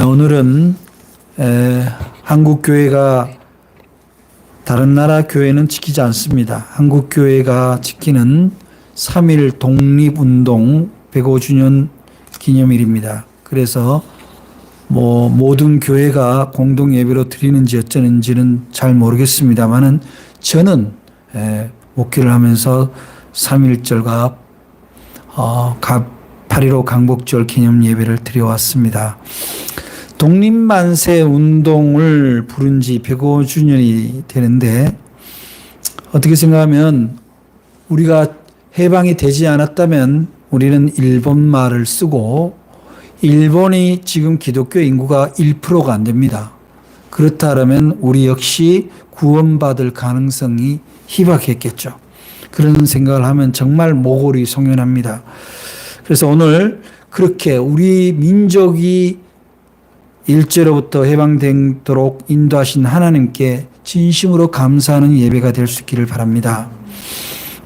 오늘은 한국 교회가 다른 나라 교회는 지키지 않습니다. 한국 교회가 지키는 3.1 독립운동 105주년 기념일입니다. 그래서 모든 교회가 공동 예배로 드리는지 어쩌는지는 잘 모르겠습니다만은 저는 목회를 하면서 3.1절과 8.15 강복절 기념 예배를 드려왔습니다. 독립만세 운동을 부른 지 105주년이 되는데 어떻게 생각하면 우리가 해방이 되지 않았다면 우리는 일본 말을 쓰고 일본이 지금 기독교 인구가 1%가 안 됩니다. 그렇다면 우리 역시 구원받을 가능성이 희박했겠죠. 그런 생각을 하면 정말 모골이 송연합니다. 그래서 오늘 그렇게 우리 민족이 일제로부터 해방되도록 인도하신 하나님께 진심으로 감사하는 예배가 될 수 있기를 바랍니다.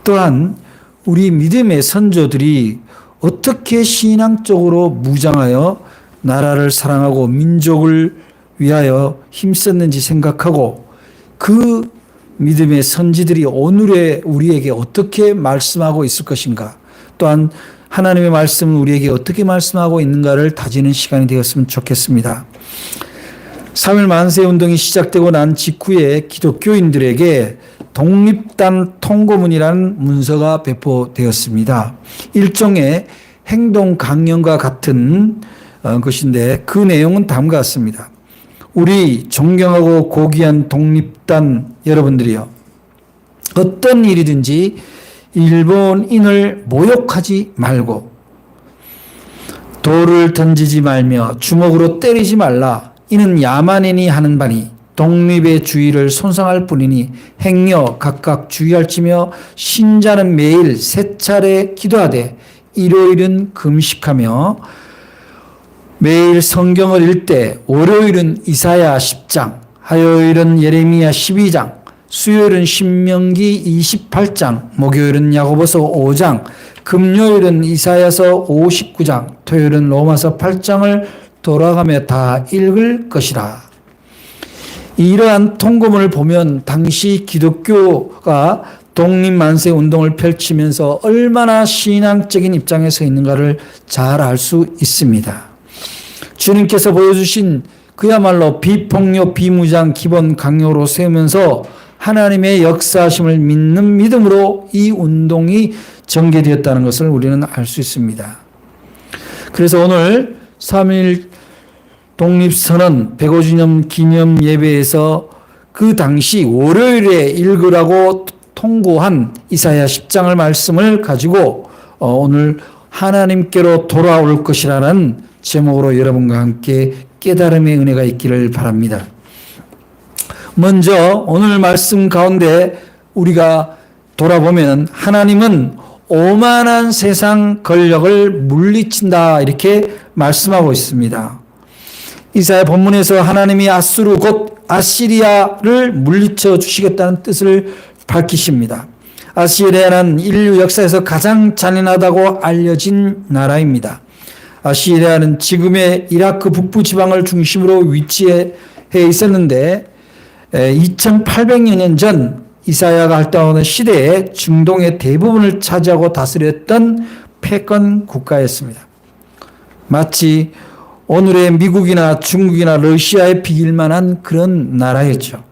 또한 우리 믿음의 선조들이 어떻게 신앙적으로 무장하여 나라를 사랑하고 민족을 위하여 힘썼는지 생각하고 그 믿음의 선지들이 오늘의 우리에게 어떻게 말씀하고 있을 것인가, 또한 하나님의 말씀은 우리에게 어떻게 말씀하고 있는가를 다지는 시간이 되었으면 좋겠습니다. 3.1 만세운동이 시작되고 난 직후에 기독교인들에게 독립단 통고문이라는 문서가 배포되었습니다. 일종의 행동 강령과 같은 것인데 그 내용은 다음과 같습니다. 우리 존경하고 고귀한 독립단 여러분들이요, 어떤 일이든지 일본인을 모욕하지 말고 돌을 던지지 말며 주먹으로 때리지 말라. 이는 야만인이 하는 바니 독립의 주의를 손상할 뿐이니 행여 각각 주의할지며 신자는 매일 3차례 기도하되 일요일은 금식하며 매일 성경을 읽되 월요일은 이사야 10장, 화요일은 예레미야 12장, 수요일은 신명기 28장, 목요일은 야고보서 5장, 금요일은 이사야서 59장, 토요일은 로마서 8장을 돌아가며 다 읽을 것이라. 이러한 통고문을 보면 당시 기독교가 독립만세 운동을 펼치면서 얼마나 신앙적인 입장에 서 있는가를 잘 알 수 있습니다. 주님께서 보여주신 그야말로 비폭력 비무장 기본 강요로 세우면서 하나님의 역사하심을 믿는 믿음으로 이 운동이 전개되었다는 것을 우리는 알 수 있습니다. 그래서 오늘 3.1 독립선언 105주년 기념 예배에서 그 당시 월요일에 읽으라고 통고한 이사야 10장을 말씀을 가지고 오늘 하나님께로 돌아올 것이라는 제목으로 여러분과 함께 깨달음의 은혜가 있기를 바랍니다. 먼저 오늘 말씀 가운데 우리가 돌아보면 하나님은 오만한 세상 권력을 물리친다 이렇게 말씀하고 있습니다. 이사야 본문에서 하나님이 아수르 곧 아시리아를 물리쳐 주시겠다는 뜻을 밝히십니다. 아시리아는 인류 역사에서 가장 잔인하다고 알려진 나라입니다. 아시리아는 지금의 이라크 북부 지방을 중심으로 위치해 있었는데 2800여 년 전 이사야가 활동하는 시대에 중동의 대부분을 차지하고 다스렸던 패권 국가였습니다. 마치 오늘의 미국이나 중국이나 러시아에 비길 만한 그런 나라였죠.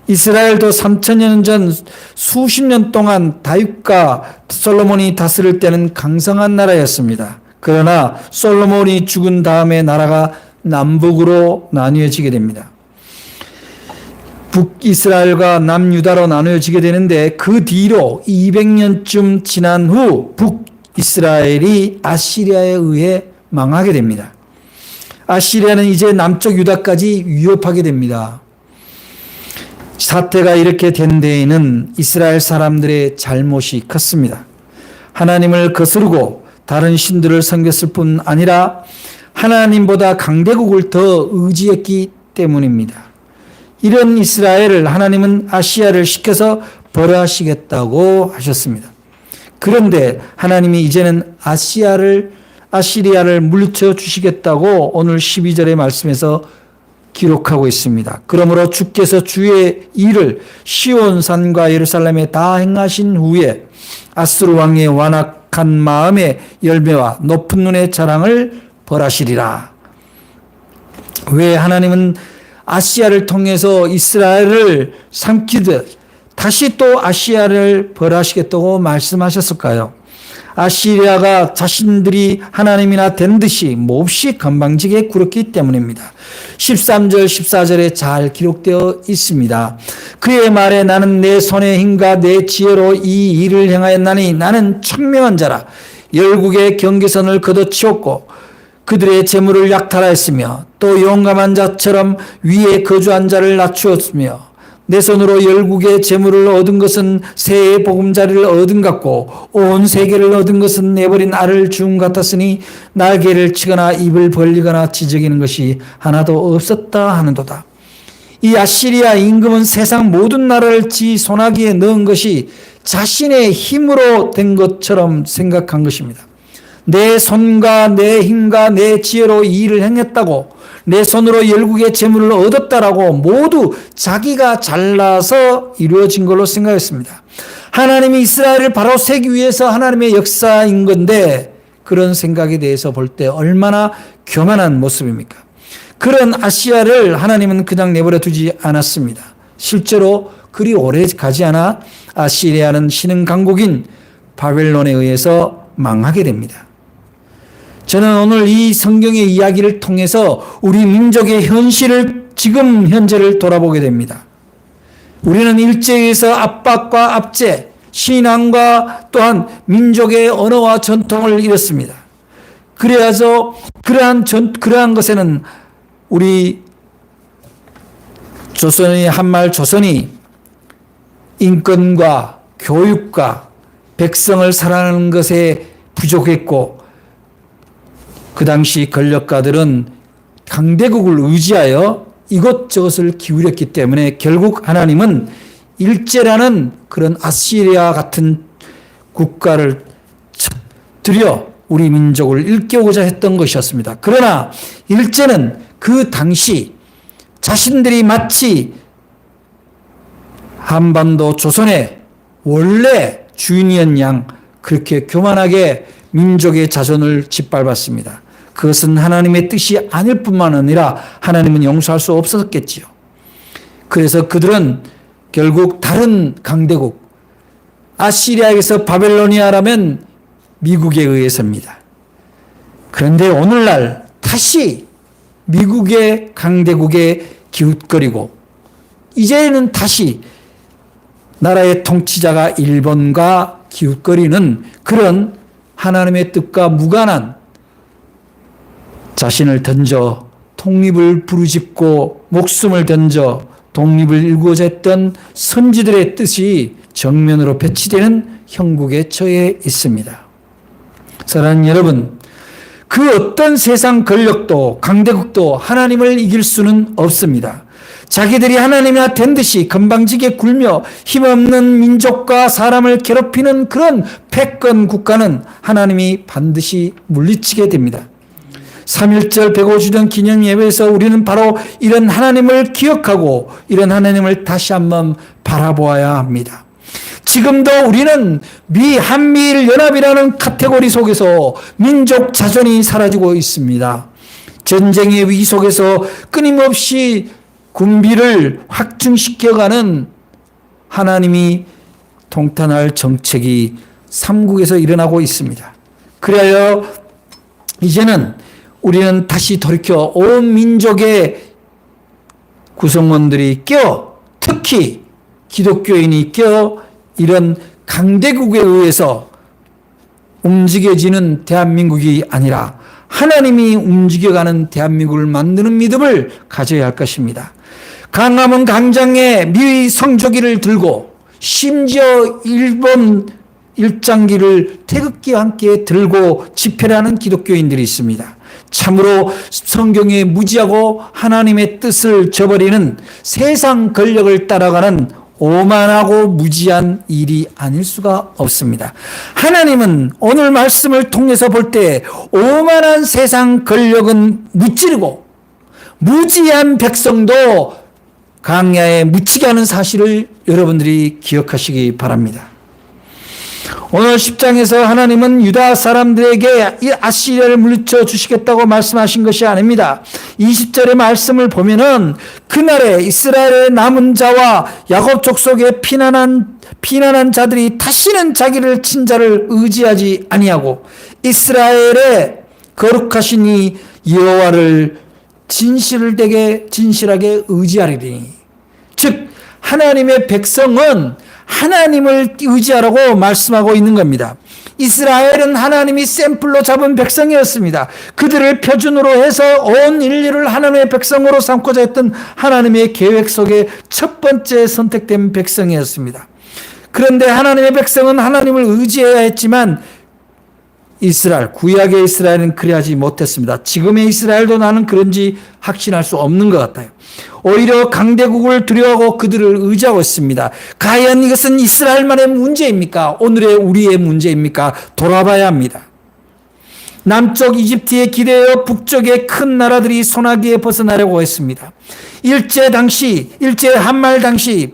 이스라엘도 3000년 전 수십 년 동안 다윗과 솔로몬이 다스릴 때는 강성한 나라였습니다. 그러나 솔로몬이 죽은 다음에 나라가 남북으로 나뉘어지게 됩니다. 북이스라엘과 남유다로 나누어지게 되는데 그 뒤로 200년쯤 지난 후 북이스라엘이 아시리아에 의해 망하게 됩니다. 아시리아는 이제 남쪽 유다까지 위협하게 됩니다. 사태가 이렇게 된 데에는 이스라엘 사람들의 잘못이 컸습니다. 하나님을 거스르고 다른 신들을 섬겼을 뿐 아니라 하나님보다 강대국을 더 의지했기 때문입니다. 이런 이스라엘을 하나님은 아시아를 시켜서 벌하시겠다고 하셨습니다. 그런데 하나님이 이제는 아시리아를 물리쳐 주시겠다고 오늘 12절의 말씀에서 기록하고 있습니다. 그러므로 주께서 주의 일을 시온산과 예루살렘에 다 행하신 후에 아수르 왕의 완악한 마음의 열매와 높은 눈의 자랑을 벌하시리라. 왜 하나님은 아시아를 통해서 이스라엘을 삼키듯 다시 또 아시아를 벌하시겠다고 말씀하셨을까요? 아시리아가 자신들이 하나님이나 된 듯이 몹시 건방지게 굴었기 때문입니다. 13절 14절에 잘 기록되어 있습니다. 그의 말에 나는 내 손의 힘과 내 지혜로 이 일을 행하였나니 나는 청명한 자라. 열국의 경계선을 걷어치웠고 그들의 재물을 약탈하였으며 또 용감한 자처럼 위에 거주한 자를 낮추었으며 내 손으로 열국의 재물을 얻은 것은 새의 보금자리를 얻은 같고 온 세계를 얻은 것은 내버린 알을 주음 같았으니 날개를 치거나 입을 벌리거나 지저귀는 것이 하나도 없었다 하는도다. 이 아시리아 임금은 세상 모든 나라를 지 손아귀에 넣은 것이 자신의 힘으로 된 것처럼 생각한 것입니다. 내 손과 내 힘과 내 지혜로 이 일을 행했다고, 내 손으로 열국의 재물을 얻었다라고 모두 자기가 잘나서 이루어진 걸로 생각했습니다. 하나님이 이스라엘을 바로 세기 위해서 하나님의 역사인 건데 그런 생각에 대해서 볼 때 얼마나 교만한 모습입니까? 그런 아시아를 하나님은 그냥 내버려 두지 않았습니다. 실제로 그리 오래 가지 않아 아시리아는 신흥 강국인 바벨론에 의해서 망하게 됩니다. 저는 오늘 이 성경의 이야기를 통해서 우리 민족의 현실을, 지금 현재를 돌아보게 됩니다. 우리는 일제에서 압박과 압제, 신앙과 또한 민족의 언어와 전통을 잃었습니다. 그래서 그러한 것에는 우리 조선의 한말 조선이 인권과 교육과 백성을 사랑하는 것에 부족했고 그 당시 권력가들은 강대국을 의지하여 이것저것을 기울였기 때문에 결국 하나님은 일제라는 그런 아시리아 같은 국가를 들여 우리 민족을 일깨우고자 했던 것이었습니다. 그러나 일제는 그 당시 자신들이 마치 한반도 조선의 원래 주인이었 양 그렇게 교만하게 민족의 자존을 짓밟았습니다. 그것은 하나님의 뜻이 아닐 뿐만 아니라 하나님은 용서할 수 없었겠지요. 그래서 그들은 결국 다른 강대국, 아시리아에서 바벨로니아라면 미국에 의해서입니다. 그런데 오늘날 다시 미국의 강대국에 기웃거리고 이제는 다시 나라의 통치자가 일본과 기웃거리는 그런 하나님의 뜻과 무관한 자신을 던져 독립을 부르짖고 목숨을 던져 독립을 일구고자 했던 선지들의 뜻이 정면으로 배치되는 형국에 처해 있습니다. 사랑하는 여러분, 그 어떤 세상 권력도 강대국도 하나님을 이길 수는 없습니다. 자기들이 하나님이나 된 듯이 건방지게 굴며 힘없는 민족과 사람을 괴롭히는 그런 패권 국가는 하나님이 반드시 물리치게 됩니다. 3.1절 105주년 기념 예배에서 우리는 바로 이런 하나님을 기억하고 이런 하나님을 다시 한번 바라보아야 합니다. 지금도 우리는 한미일 연합이라는 카테고리 속에서 민족 자존이 사라지고 있습니다. 전쟁의 위기 속에서 끊임없이 군비를 확증시켜가는 하나님이 통탄할 정책이 삼국에서 일어나고 있습니다. 그래야 이제는 우리는 다시 돌이켜 온 민족의 구성원들이 특히 기독교인이 이런 강대국에 의해서 움직여지는 대한민국이 아니라 하나님이 움직여가는 대한민국을 만드는 믿음을 가져야 할 것입니다. 강화문 광장에 미 성조기를 들고 심지어 일본 일장기를 태극기와 함께 들고 집회를 하는 기독교인들이 있습니다. 참으로 성경에 무지하고 하나님의 뜻을 저버리는 세상 권력을 따라가는 오만하고 무지한 일이 아닐 수가 없습니다. 하나님은 오늘 말씀을 통해서 볼 때 오만한 세상 권력은 무찌르고 무지한 백성도 강야에 묻히게 하는 사실을 여러분들이 기억하시기 바랍니다. 오늘 10장에서 하나님은 유다 사람들에게 이 아시리아를 물리쳐 주시겠다고 말씀하신 것이 아닙니다. 20절의 말씀을 보면은 그날에 이스라엘의 남은 자와 야곱 족속의 피난한 자들이 다시는 자기를 친 자를 의지하지 아니하고 이스라엘의 거룩하신 이 여호와를 진실하게 의지하리니, 즉 하나님의 백성은 하나님을 의지하라고 말씀하고 있는 겁니다. 이스라엘은 하나님이 샘플로 잡은 백성이었습니다. 그들을 표준으로 해서 온 인류를 하나님의 백성으로 삼고자 했던 하나님의 계획 속에 첫 번째 선택된 백성이었습니다. 그런데 하나님의 백성은 하나님을 의지해야 했지만 구약의 이스라엘은 그리하지 못했습니다. 지금의 이스라엘도 나는 그런지 확신할 수 없는 것 같아요. 오히려 강대국을 두려워하고 그들을 의지하고 있습니다. 과연 이것은 이스라엘만의 문제입니까? 오늘의 우리의 문제입니까? 돌아봐야 합니다. 남쪽 이집트에 기대어 북쪽의 큰 나라들이 소나기에 벗어나려고 했습니다. 일제 한말 당시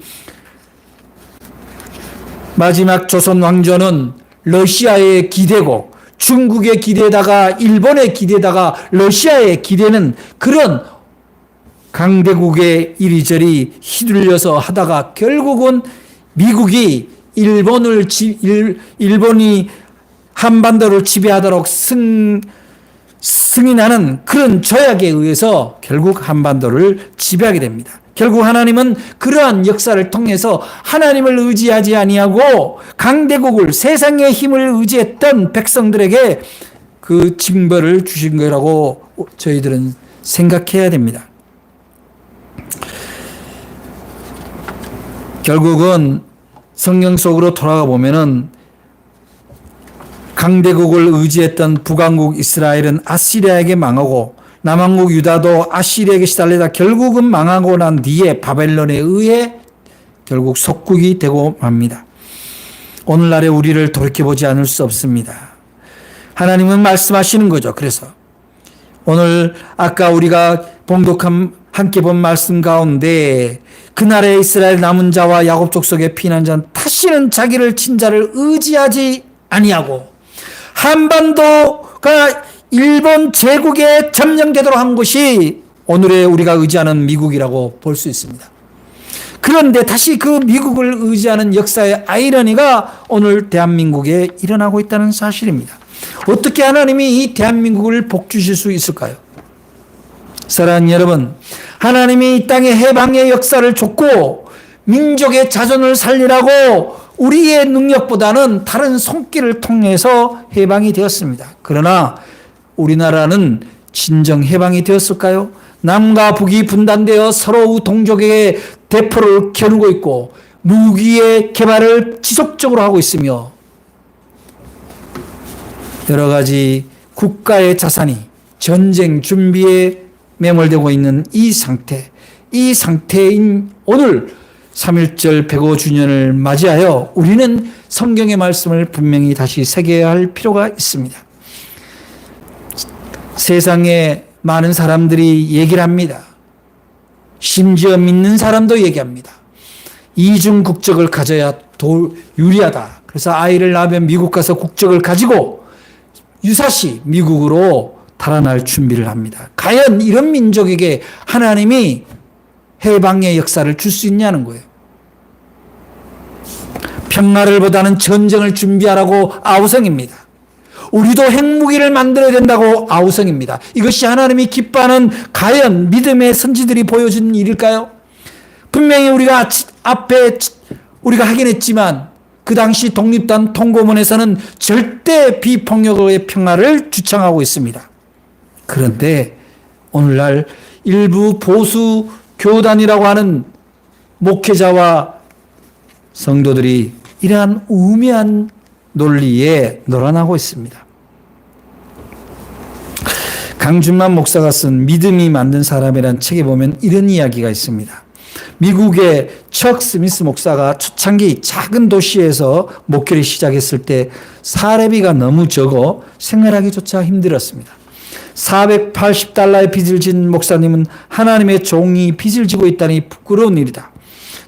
마지막 조선 왕조는 러시아에 기대고 중국에 기대다가 일본에 기대다가 러시아에 기대는 그런 강대국의 이리저리 휘둘려서 하다가 결국은 미국이 일본이 한반도를 지배하도록 승인하는 그런 조약에 의해서 결국 한반도를 지배하게 됩니다. 결국 하나님은 그러한 역사를 통해서 하나님을 의지하지 아니하고 강대국을, 세상의 힘을 의지했던 백성들에게 그 징벌을 주신 거라고 저희들은 생각해야 됩니다. 결국은 성경 속으로 돌아가 보면은 강대국을 의지했던 북왕국 이스라엘은 아시리아에게 망하고 남왕국 유다도 아시리아에게 시달리다 결국은 망하고 난 뒤에 바벨론에 의해 결국 속국이 되고 맙니다. 오늘날의 우리를 돌이켜보지 않을 수 없습니다. 하나님은 말씀하시는 거죠. 그래서 오늘 아까 우리가 함께 본 말씀 가운데 그날의 이스라엘 남은 자와 야곱 족속의 피난 자는 다시는 자기를 친 자를 의지하지 아니하고 한반도가 일본 제국에 점령되도록 한 것이 오늘의 우리가 의지하는 미국이라고 볼 수 있습니다. 그런데 다시 그 미국을 의지하는 역사의 아이러니가 오늘 대한민국에 일어나고 있다는 사실입니다. 어떻게 하나님이 이 대한민국을 복주실 수 있을까요? 사랑하는 여러분, 하나님이 이 땅에 해방의 역사를 줬고 민족의 자존을 살리라고 우리의 능력보다는 다른 손길을 통해서 해방이 되었습니다. 그러나 우리나라는 진정 해방이 되었을까요? 남과 북이 분단되어 서로 동족에게 대포를 겨누고 있고 무기의 개발을 지속적으로 하고 있으며 여러 가지 국가의 자산이 전쟁 준비에 매몰되고 있는 이 상태인 오늘 3.1절 105주년을 맞이하여 우리는 성경의 말씀을 분명히 다시 새겨야 할 필요가 있습니다. 세상에 많은 사람들이 얘기를 합니다. 심지어 믿는 사람도 얘기합니다. 이중 국적을 가져야 유리하다. 그래서 아이를 낳으면 미국 가서 국적을 가지고 유사시 미국으로 달아날 준비를 합니다. 과연 이런 민족에게 하나님이 해방의 역사를 줄 수 있냐는 거예요. 평화를 보다는 전쟁을 준비하라고 아우성입니다. 우리도 핵무기를 만들어야 된다고 아우성입니다. 이것이 하나님이 기뻐하는 과연 믿음의 선지들이 보여준 일일까요? 분명히 우리가 하긴 했지만 그 당시 독립단 통고문에서는 절대 비폭력의 평화를 주창하고 있습니다. 그런데 오늘날 일부 보수 교단이라고 하는 목회자와 성도들이 이러한 우매한 논리에 놀아나고 있습니다. 강준만 목사가 쓴 믿음이 만든 사람이라는 책에 보면 이런 이야기가 있습니다. 미국의 척 스미스 목사가 초창기 작은 도시에서 목회를 시작했을 때 사례비가 너무 적어 생활하기조차 힘들었습니다. $480의 빚을 진 목사님은 하나님의 종이 빚을 지고 있다니 부끄러운 일이다.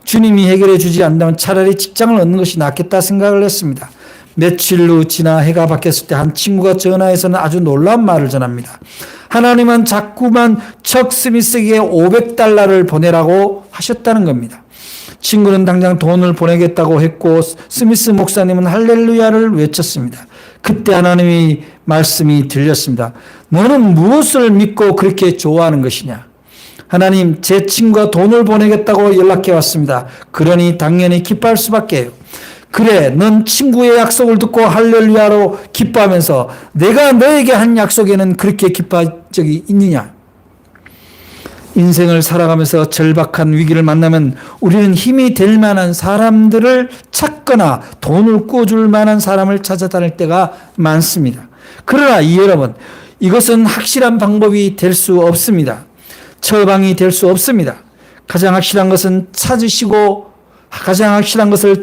주님이 해결해 주지 않는다면 차라리 직장을 얻는 것이 낫겠다 생각을 했습니다. 며칠 후 지나 해가 바뀌었을 때 한 친구가 전화해서는 아주 놀라운 말을 전합니다. 하나님은 자꾸만 척 스미스에게 $500를 보내라고 하셨다는 겁니다. 친구는 당장 돈을 보내겠다고 했고 스미스 목사님은 할렐루야를 외쳤습니다. 그때 하나님의 말씀이 들렸습니다. 너는 무엇을 믿고 그렇게 좋아하는 것이냐? 하나님, 제 친구가 돈을 보내겠다고 연락해 왔습니다. 그러니 당연히 기뻐할 수밖에 해요. 그래, 넌 친구의 약속을 듣고 할렐루야로 기뻐하면서 내가 너에게 한 약속에는 그렇게 기뻐한 적이 있느냐? 인생을 살아가면서 절박한 위기를 만나면 우리는 힘이 될 만한 사람들을 찾거나 돈을 꾸어줄 만한 사람을 찾아다닐 때가 많습니다. 그러나 여러분, 이것은 확실한 방법이 될 수 없습니다. 처방이 될 수 없습니다. 가장 확실한 것을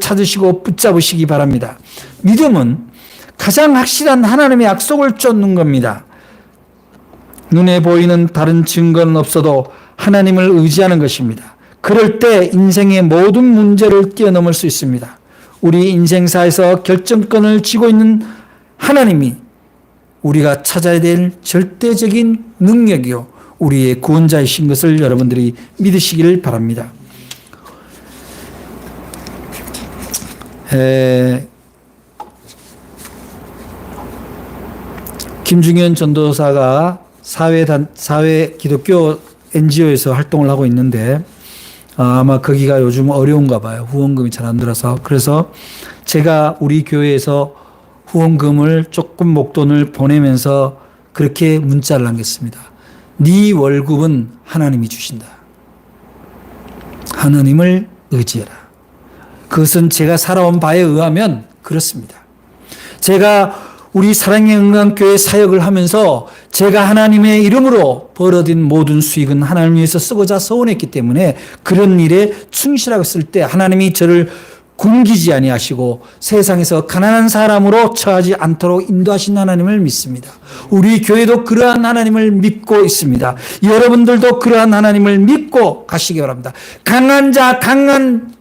찾으시고 붙잡으시기 바랍니다. 믿음은 가장 확실한 하나님의 약속을 쫓는 겁니다. 눈에 보이는 다른 증거는 없어도 하나님을 의지하는 것입니다. 그럴 때 인생의 모든 문제를 뛰어넘을 수 있습니다. 우리 인생사에서 결정권을 쥐고 있는 하나님이 우리가 찾아야 될 절대적인 능력이요, 우리의 구원자이신 것을 여러분들이 믿으시기를 바랍니다. 김중현 전도사가 사회 기독교 NGO에서 활동을 하고 있는데 아마 거기가 요즘 어려운가 봐요. 후원금이 잘 안 들어서. 그래서 제가 우리 교회에서 후원금을 조금 목돈을 보내면서 그렇게 문자를 남겼습니다. 네 월급은 하나님이 주신다. 하나님을 의지해라. 그것은 제가 살아온 바에 의하면 그렇습니다. 제가 우리 사랑의 응강교회 사역을 하면서 제가 하나님의 이름으로 벌어진 모든 수익은 하나님 위해서 쓰고자 서원했기 때문에 그런 일에 충실하고 있을 때 하나님이 저를 굶기지 아니하시고 세상에서 가난한 사람으로 처하지 않도록 인도하신 하나님을 믿습니다. 우리 교회도 그러한 하나님을 믿고 있습니다. 여러분들도 그러한 하나님을 믿고 가시기 바랍니다. 강한 자, 강한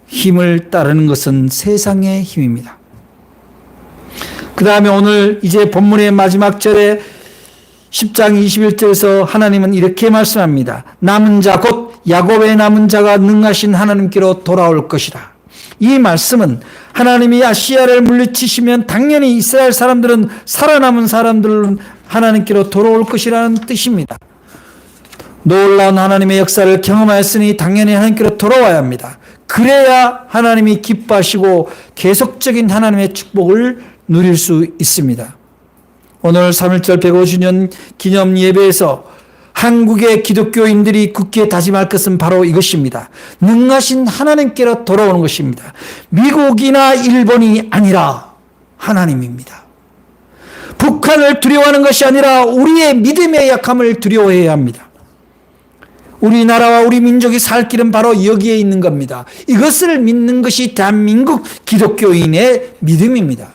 힘을 따르는 것은 세상의 힘입니다. 그 다음에 오늘 이제 본문의 마지막 절에 10장 21절에서 하나님은 이렇게 말씀합니다. 남은 자, 곧 야곱의 남은 자가 능하신 하나님께로 돌아올 것이라. 이 말씀은 하나님이 아시아를 물리치시면 당연히 이스라엘 사람들은, 살아남은 사람들은 하나님께로 돌아올 것이라는 뜻입니다. 놀라운 하나님의 역사를 경험하였으니 당연히 하나님께로 돌아와야 합니다. 그래야 하나님이 기뻐하시고 계속적인 하나님의 축복을 누릴 수 있습니다. 오늘 3.1절 150주년 기념 예배에서 한국의 기독교인들이 굳게 다짐할 것은 바로 이것입니다. 능하신 하나님께로 돌아오는 것입니다. 미국이나 일본이 아니라 하나님입니다. 북한을 두려워하는 것이 아니라 우리의 믿음의 약함을 두려워해야 합니다. 우리나라와 우리 민족이 살 길은 바로 여기에 있는 겁니다. 이것을 믿는 것이 대한민국 기독교인의 믿음입니다.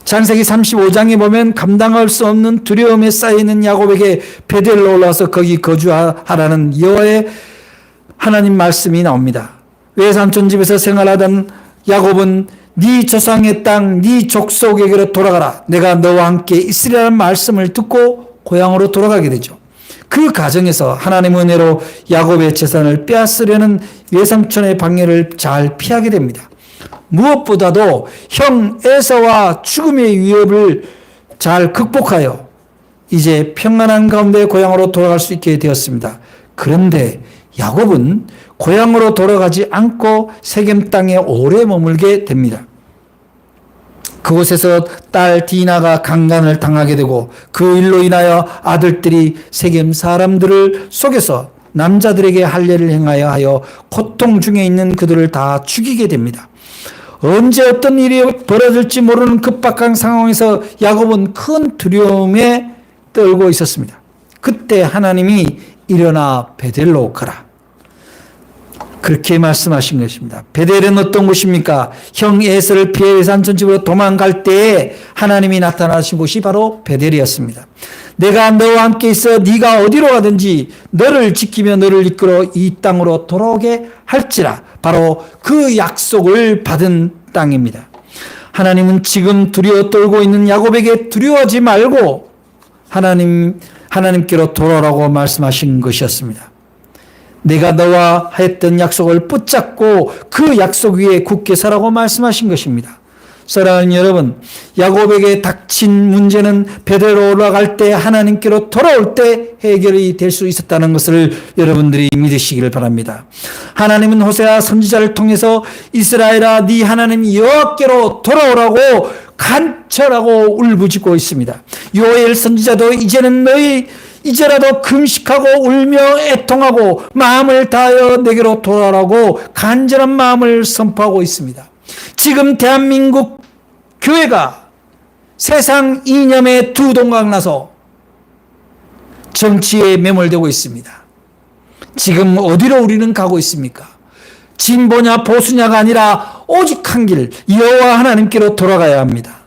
창세기 35장에 보면 감당할 수 없는 두려움에 쌓여있는 야곱에게 베델로 올라와서 거기 거주하라는 여호와의 하나님 말씀이 나옵니다. 외삼촌 집에서 생활하던 야곱은 네 조상의 땅, 네 족속에게로 돌아가라. 내가 너와 함께 있으리라는 말씀을 듣고 고향으로 돌아가게 되죠. 그 과정에서 하나님의 은혜로 야곱의 재산을 빼앗으려는 외삼촌의 방해를 잘 피하게 됩니다. 무엇보다도 형 에서와 죽음의 위협을 잘 극복하여 이제 평안한 가운데 고향으로 돌아갈 수 있게 되었습니다. 그런데 야곱은 고향으로 돌아가지 않고 세겜 땅에 오래 머물게 됩니다. 그곳에서 딸 디나가 강간을 당하게 되고 그 일로 인하여 아들들이 세겜 사람들을 속여서 남자들에게 할례를 행하여 하여 고통 중에 있는 그들을 다 죽이게 됩니다. 언제 어떤 일이 벌어질지 모르는 급박한 상황에서 야곱은 큰 두려움에 떨고 있었습니다. 그때 하나님이 일어나 베델로 가라. 그렇게 말씀하신 것입니다. 베델은 어떤 곳입니까? 형 에서를 피해 외삼촌 집으로 도망갈 때에 하나님이 나타나신 곳이 바로 베델이었습니다. 내가 너와 함께 있어 네가 어디로 가든지 너를 지키며 너를 이끌어 이 땅으로 돌아오게 할지라. 바로 그 약속을 받은 땅입니다. 하나님은 지금 두려워 떨고 있는 야곱에게 두려워하지 말고 하나님께로 돌아오라고 말씀하신 것이었습니다. 내가 너와 했던 약속을 붙잡고 그 약속 위에 굳게 서라고 말씀하신 것입니다. 사랑하는 여러분, 야곱에게 닥친 문제는 베델로 올라갈 때 하나님께로 돌아올 때 해결이 될 수 있었다는 것을 여러분들이 믿으시기를 바랍니다. 하나님은 호세아 선지자를 통해서 이스라엘아 네 하나님 여호와께로 돌아오라고 간절하고 울부짖고 있습니다. 요엘 선지자도 이제라도 금식하고 울며 애통하고 마음을 다하여 내게로 돌아오라고 간절한 마음을 선포하고 있습니다. 지금 대한민국 교회가 세상 이념에 두 동강 나서 정치에 매몰되고 있습니다. 지금 어디로 우리는 가고 있습니까? 진보냐 보수냐가 아니라 오직 한 길, 여호와 하나님께로 돌아가야 합니다.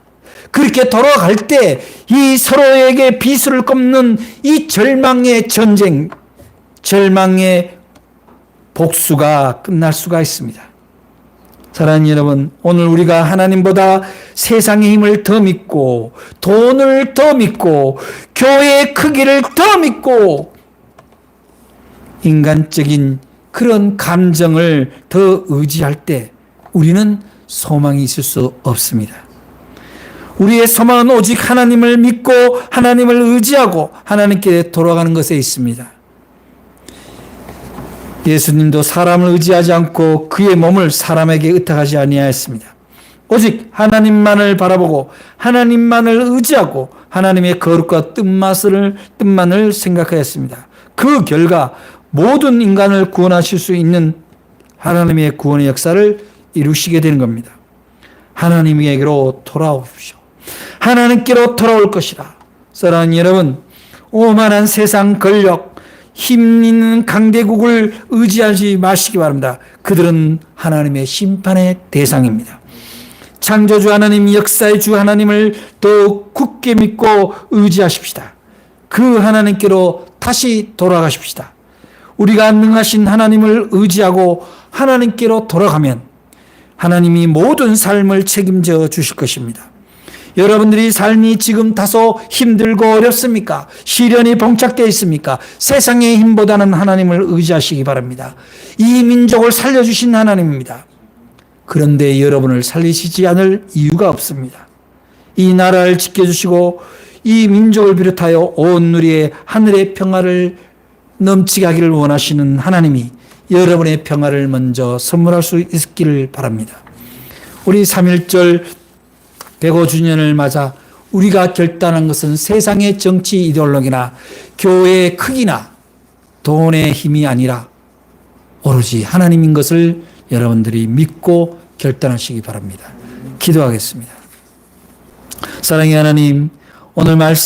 그렇게 돌아갈 때 이 서로에게 비수를 꼽는 이 절망의 전쟁, 절망의 복수가 끝날 수가 있습니다. 사랑하는 여러분, 오늘 우리가 하나님보다 세상의 힘을 더 믿고 돈을 더 믿고 교회의 크기를 더 믿고 인간적인 그런 감정을 더 의지할 때 우리는 소망이 있을 수 없습니다. 우리의 소망은 오직 하나님을 믿고 하나님을 의지하고 하나님께 돌아가는 것에 있습니다. 예수님도 사람을 의지하지 않고 그의 몸을 사람에게 의탁하지 아니하였습니다. 오직 하나님만을 바라보고 하나님만을 의지하고 하나님의 거룩과 뜻만을 생각하였습니다. 그 결과 모든 인간을 구원하실 수 있는 하나님의 구원의 역사를 이루시게 되는 겁니다. 하나님에게로 돌아오십시오. 하나님께로 돌아올 것이라. 사랑하는 여러분, 오만한 세상 권력, 힘 있는 강대국을 의지하지 마시기 바랍니다. 그들은 하나님의 심판의 대상입니다. 창조주 하나님, 역사의 주 하나님을 더욱 굳게 믿고 의지하십시다. 그 하나님께로 다시 돌아가십시다. 우리가 능하신 하나님을 의지하고 하나님께로 돌아가면 하나님이 모든 삶을 책임져 주실 것입니다. 여러분들이 삶이 지금 다소 힘들고 어렵습니까? 시련이 봉착되어 있습니까? 세상의 힘보다는 하나님을 의지하시기 바랍니다. 이 민족을 살려주신 하나님입니다. 그런데 여러분을 살리시지 않을 이유가 없습니다. 이 나라를 지켜주시고 이 민족을 비롯하여 온 누리의 하늘의 평화를 넘치게 하기를 원하시는 하나님이 여러분의 평화를 먼저 선물할 수 있기를 바랍니다. 우리 3.1절 105주년을 맞아 우리가 결단한 것은 세상의 정치 이데올로기나 교회의 크기나 돈의 힘이 아니라 오로지 하나님인 것을 여러분들이 믿고 결단하시기 바랍니다. 기도하겠습니다. 사랑의 하나님, 오늘 말씀